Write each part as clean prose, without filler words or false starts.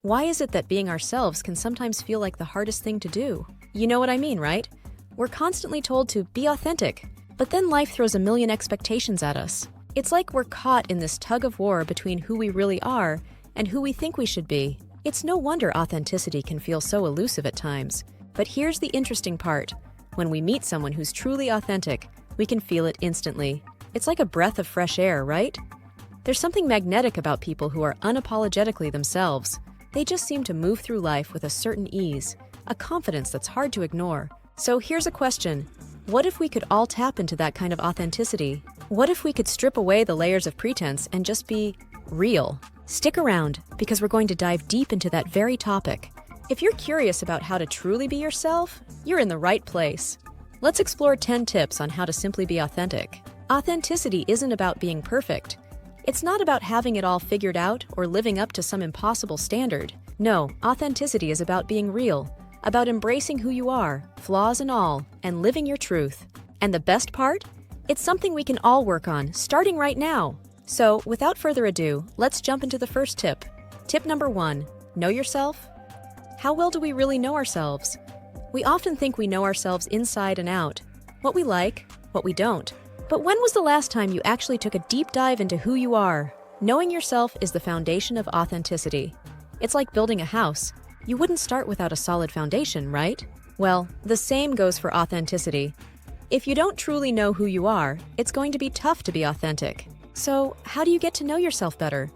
Why is it that being ourselves can sometimes feel like the hardest thing to do? You know what I mean, right? We're constantly told to be authentic, but then life throws a million expectations at us. It's like we're caught in this tug of war between who we really are and who we think we should be. It's no wonder authenticity can feel so elusive at times. But here's the interesting part. When we meet someone who's truly authentic, we can feel it instantly. It's like a breath of fresh air, right? There's something magnetic about people who are unapologetically themselves. They just seem to move through life with a certain ease, a confidence that's hard to ignore. So here's a question. What if we could all tap into that kind of authenticity? What if we could strip away the layers of pretense and just be real? Stick around, because we're going to dive deep into that very topic. If you're curious about how to truly be yourself, you're in the right place. Let's explore 10 tips on how to simply be authentic. Authenticity isn't about being perfect. It's not about having it all figured out or living up to some impossible standard. No, authenticity is about being real, about embracing who you are, flaws and all, and living your truth. And the best part? It's something we can all work on, starting right now. So, without further ado, let's jump into the first tip. Tip number 1, know yourself. How well do we really know ourselves? We often think we know ourselves inside and out, what we like, what we don't. But when was the last time you actually took a deep dive into who you are? Knowing yourself is the foundation of authenticity. It's like building a house. You wouldn't start without a solid foundation, right? Well, the same goes for authenticity. If you don't truly know who you are, it's going to be tough to be authentic. So, how do you get to know yourself better?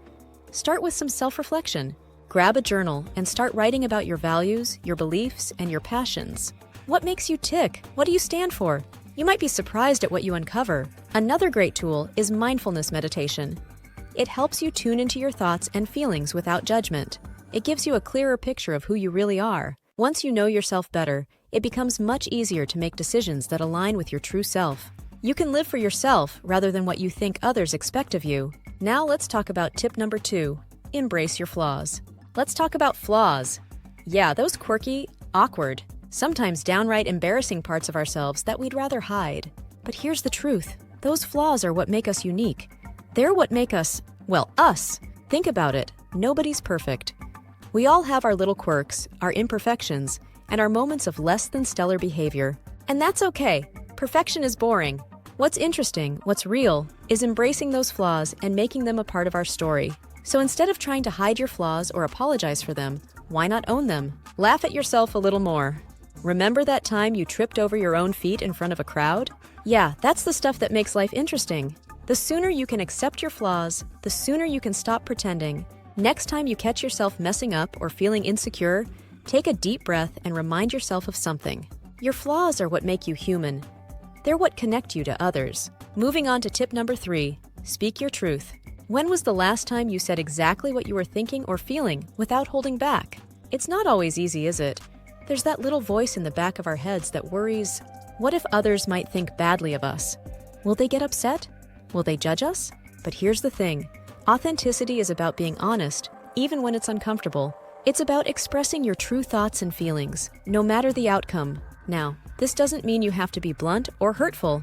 Start with some self-reflection. Grab a journal and start writing about your values, your beliefs, and your passions. What makes you tick? What do you stand for? You might be surprised at what you uncover. Another great tool is mindfulness meditation. It helps you tune into your thoughts and feelings without judgment. It gives you a clearer picture of who you really are. Once you know yourself better, it becomes much easier to make decisions that align with your true self. You can live for yourself rather than what you think others expect of you. Now let's talk about tip number 2, embrace your flaws. Let's talk about flaws. Yeah, those quirky, awkward, sometimes downright embarrassing parts of ourselves that we'd rather hide. But here's the truth. Those flaws are what make us unique. They're what make us, well, us. Think about it. Nobody's perfect. We all have our little quirks, our imperfections, and our moments of less than stellar behavior. And that's okay. Perfection is boring. What's interesting, what's real, is embracing those flaws and making them a part of our story. So instead of trying to hide your flaws or apologize for them, why not own them? Laugh at yourself a little more. Remember that time you tripped over your own feet in front of a crowd? Yeah, that's the stuff that makes life interesting. The sooner you can accept your flaws, the sooner you can stop pretending. Next time you catch yourself messing up or feeling insecure, take a deep breath and remind yourself of something. Your flaws are what make you human. They're what connect you to others. Moving on to tip number 3, speak your truth. When was the last time you said exactly what you were thinking or feeling without holding back? It's not always easy, is it? There's that little voice in the back of our heads that worries, what if others might think badly of us? Will they get upset? Will they judge us? But here's the thing. Authenticity is about being honest, even when it's uncomfortable. It's about expressing your true thoughts and feelings, no matter the outcome. Now, this doesn't mean you have to be blunt or hurtful.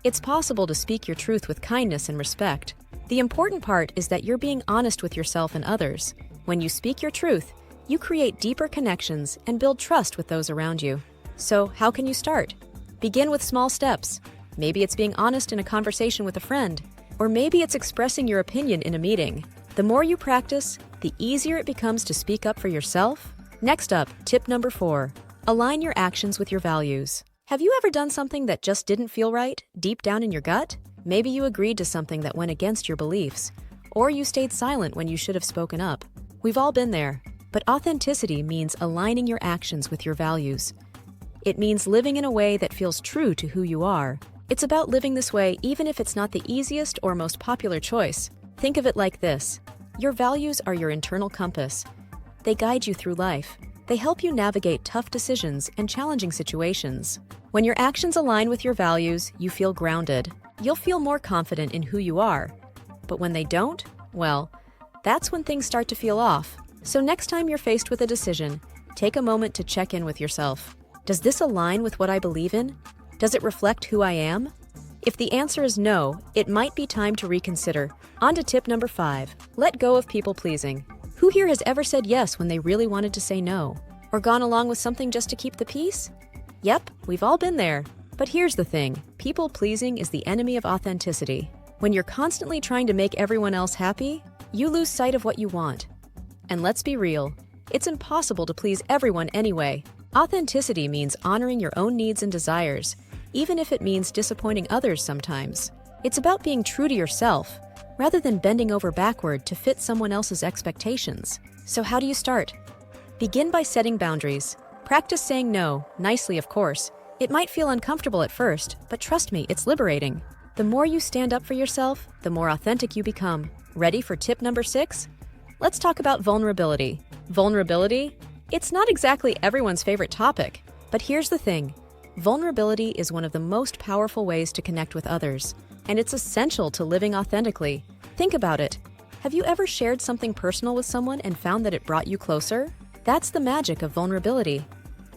It's possible to speak your truth with kindness and respect. The important part is that you're being honest with yourself and others. When you speak your truth, you create deeper connections and build trust with those around you. So, how can you start? Begin with small steps. Maybe it's being honest in a conversation with a friend, or maybe it's expressing your opinion in a meeting. The more you practice, the easier it becomes to speak up for yourself. Next up, tip number 4, align your actions with your values. Have you ever done something that just didn't feel right, deep down in your gut? Maybe you agreed to something that went against your beliefs, or you stayed silent when you should have spoken up. We've all been there, but authenticity means aligning your actions with your values. It means living in a way that feels true to who you are. It's about living this way even if it's not the easiest or most popular choice. Think of it like this. Your values are your internal compass. They guide you through life. They help you navigate tough decisions and challenging situations. When your actions align with your values, you feel grounded. You'll feel more confident in who you are. But when they don't, well, that's when things start to feel off. So next time you're faced with a decision, take a moment to check in with yourself. Does this align with what I believe in? Does it reflect who I am? If the answer is no, it might be time to reconsider. On to tip number 5, let go of people-pleasing. Who here has ever said yes when they really wanted to say no? Or gone along with something just to keep the peace? Yep, we've all been there. But here's the thing, people-pleasing is the enemy of authenticity. When you're constantly trying to make everyone else happy, you lose sight of what you want. And let's be real, it's impossible to please everyone anyway. Authenticity means honoring your own needs and desires, even if it means disappointing others sometimes. It's about being true to yourself, rather than bending over backward to fit someone else's expectations. So how do you start? Begin by setting boundaries. Practice saying no, nicely of course. It might feel uncomfortable at first, but trust me, it's liberating. The more you stand up for yourself, the more authentic you become. Ready for tip number 6? Let's talk about vulnerability. Vulnerability? It's not exactly everyone's favorite topic, but here's the thing. Vulnerability is one of the most powerful ways to connect with others, and it's essential to living authentically. Think about it. Have you ever shared something personal with someone and found that it brought you closer? That's the magic of vulnerability.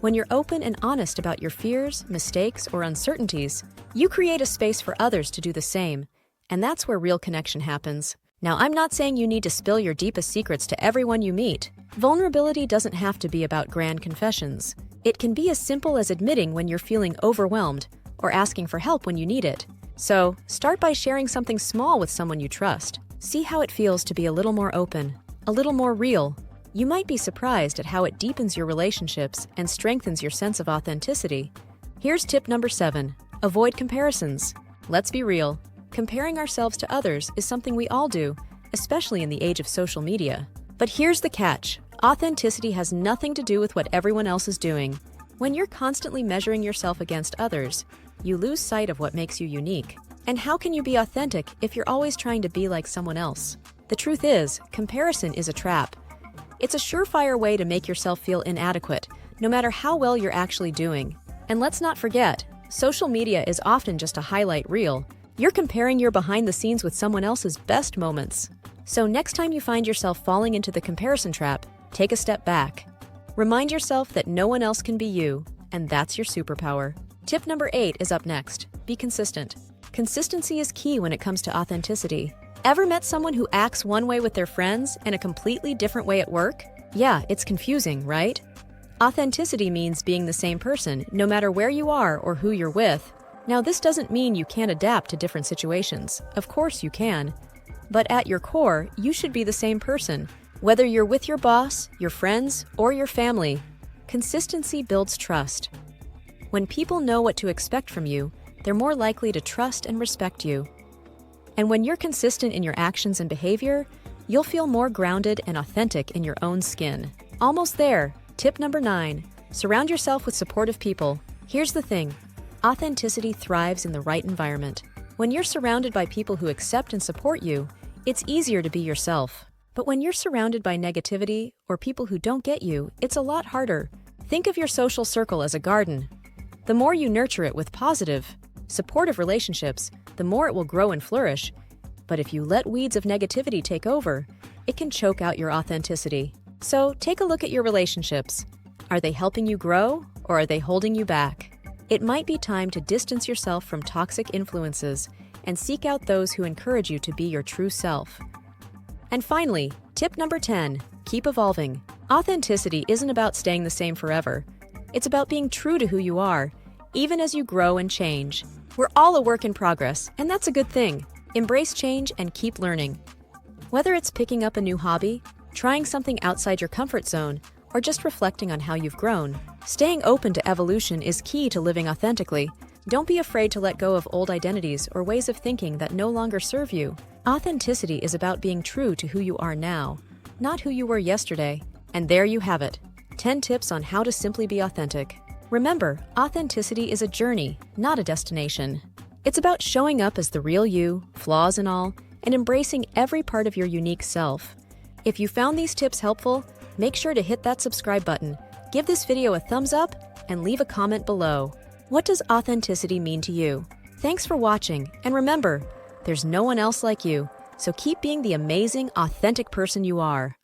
When you're open and honest about your fears, mistakes, or uncertainties, you create a space for others to do the same, and that's where real connection happens. Now, I'm not saying you need to spill your deepest secrets to everyone you meet. Vulnerability doesn't have to be about grand confessions. It can be as simple as admitting when you're feeling overwhelmed or asking for help when you need it. So, start by sharing something small with someone you trust. See how it feels to be a little more open, a little more real. You might be surprised at how it deepens your relationships and strengthens your sense of authenticity. Here's tip number 7. Avoid comparisons. Let's be real. Comparing ourselves to others is something we all do, especially in the age of social media. But here's the catch. Authenticity has nothing to do with what everyone else is doing. When you're constantly measuring yourself against others, you lose sight of what makes you unique. And how can you be authentic if you're always trying to be like someone else? The truth is, comparison is a trap. It's a surefire way to make yourself feel inadequate, no matter how well you're actually doing. And let's not forget, social media is often just a highlight reel. You're comparing your behind the scenes with someone else's best moments. So next time you find yourself falling into the comparison trap, take a step back. Remind yourself that no one else can be you, and that's your superpower. Tip number 8 is up next. Be consistent. Consistency is key when it comes to authenticity. Ever met someone who acts one way with their friends and a completely different way at work? Yeah, it's confusing, right? Authenticity means being the same person, no matter where you are or who you're with. Now, this doesn't mean you can't adapt to different situations. Of course you can. But at your core, you should be the same person, whether you're with your boss, your friends, or your family. Consistency builds trust. When people know what to expect from you, they're more likely to trust and respect you. And when you're consistent in your actions and behavior, you'll feel more grounded and authentic in your own skin. Almost there. Tip number 9. Surround yourself with supportive people. Here's the thing. Authenticity thrives in the right environment. When you're surrounded by people who accept and support you, it's easier to be yourself. But when you're surrounded by negativity or people who don't get you, it's a lot harder. Think of your social circle as a garden. The more you nurture it with positive, supportive relationships, the more it will grow and flourish. But if you let weeds of negativity take over, it can choke out your authenticity. So take a look at your relationships. Are they helping you grow, or are they holding you back? It might be time to distance yourself from toxic influences and seek out those who encourage you to be your true self. And finally, tip number 10, keep evolving. Authenticity isn't about staying the same forever. It's about being true to who you are, even as you grow and change. We're all a work in progress, and that's a good thing. Embrace change and keep learning. Whether it's picking up a new hobby, trying something outside your comfort zone, or just reflecting on how you've grown, staying open to evolution is key to living authentically. Don't be afraid to let go of old identities or ways of thinking that no longer serve you. Authenticity is about being true to who you are now, not who you were yesterday. And there you have it. 10 tips on how to simply be authentic. Remember, authenticity is a journey, not a destination. It's about showing up as the real you, flaws and all, and embracing every part of your unique self. If you found these tips helpful, make sure to hit that subscribe button, give this video a thumbs up, and leave a comment below. What does authenticity mean to you? Thanks for watching, and remember, there's no one else like you, so keep being the amazing, authentic person you are.